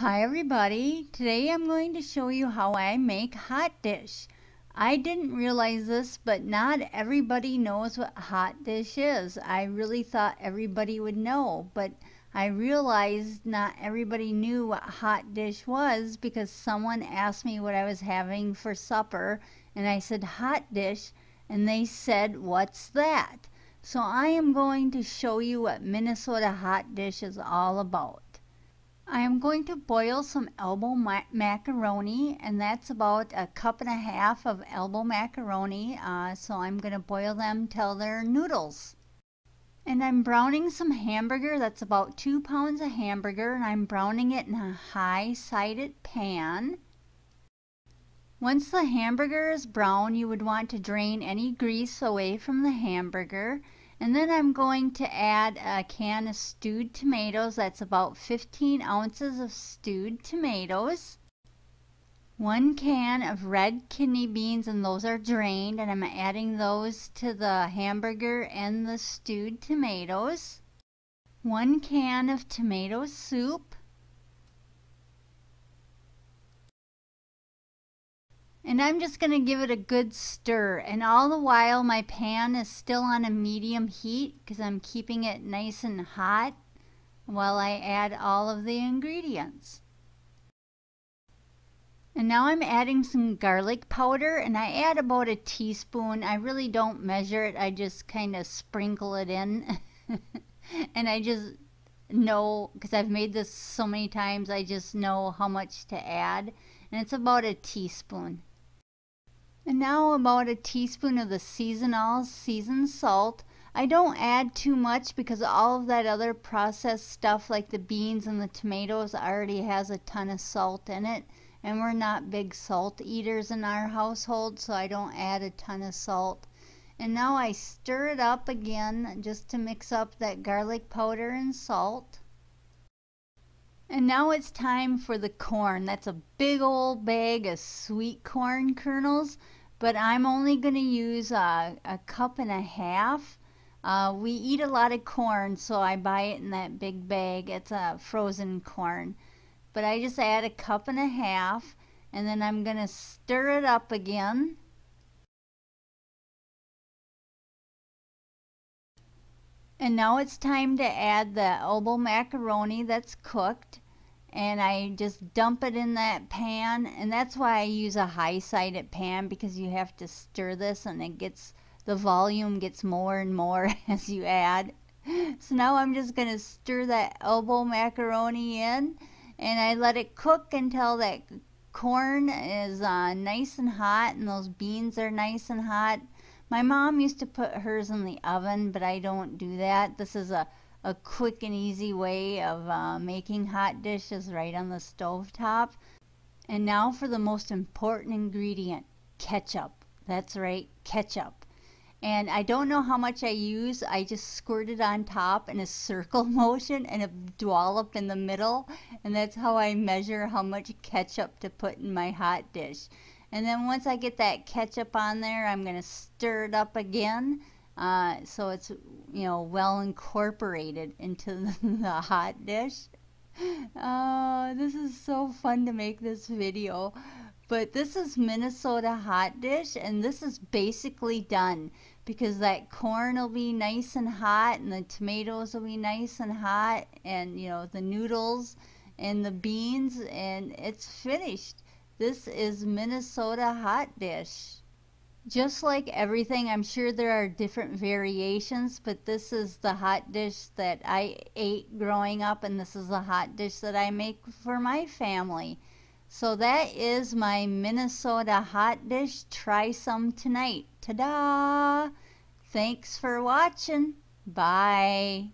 Hi everybody, today I'm going to show you how I make hot dish. I didn't realize this, but not everybody knows what hot dish is. I really thought everybody would know, but I realized not everybody knew what hot dish was because someone asked me what I was having for supper and I said hot dish and they said, "What's that?" So I am going to show you what Minnesota hot dish is all about. I am going to boil some elbow macaroni, and that's about a cup and a half of elbow macaroni. So I'm going to boil them till they're noodles. And I'm browning some hamburger. That's about 2 pounds of hamburger, and I'm browning it in a high-sided pan. Once the hamburger is brown, you would want to drain any grease away from the hamburger. And then I'm going to add a can of stewed tomatoes. That's about 15 ounces of stewed tomatoes. 1 can of red kidney beans, and those are drained, and I'm adding those to the hamburger and the stewed tomatoes. 1 can of tomato soup. And I'm just going to give it a good stir, and all the while my pan is still on a medium heat because I'm keeping it nice and hot while I add all of the ingredients. And now I'm adding some garlic powder, and I add about a teaspoon. I really don't measure it, I just kind of sprinkle it in. And I just know, because I've made this so many times, I just know how much to add, and it's about a teaspoon. And now about a teaspoon of the seasoned salt. I don't add too much because all of that other processed stuff like the beans and the tomatoes already has a ton of salt in it. And we're not big salt eaters in our household, so I don't add a ton of salt. And now I stir it up again just to mix up that garlic powder and salt. And now it's time for the corn. That's a big old bag of sweet corn kernels, but I'm only going to use a cup and a half. We eat a lot of corn, so I buy it in that big bag. It's a frozen corn. But I just add a cup and a half, and then I'm going to stir it up again. And now it's time to add the elbow macaroni that's cooked, and I just dump it in that pan, and that's why I use a high-sided pan, because you have to stir this and the volume gets more and more as you add. So now I'm just going to stir that elbow macaroni in, and I let it cook until that corn is nice and hot and those beans are nice and hot. My mom used to put hers in the oven, but I don't do that. This is a quick and easy way of making hot dishes right on the stove top. And now for the most important ingredient, ketchup. That's right, ketchup. And I don't know how much I use. I just squirt it on top in a circle motion and a dollop in the middle. And that's how I measure how much ketchup to put in my hot dish. And then once I get that ketchup on there, I'm going to stir it up again so it's, well incorporated into the hot dish. This is so fun to make this video. But this is Minnesota hot dish, and this is basically done because that corn will be nice and hot, and the tomatoes will be nice and hot, and the noodles and the beans, and it's finished. This is Minnesota hot dish. Just like everything, I'm sure there are different variations, but this is the hot dish that I ate growing up, and this is the hot dish that I make for my family. So that is my Minnesota hot dish. Try some tonight. Ta-da! Thanks for watching. Bye.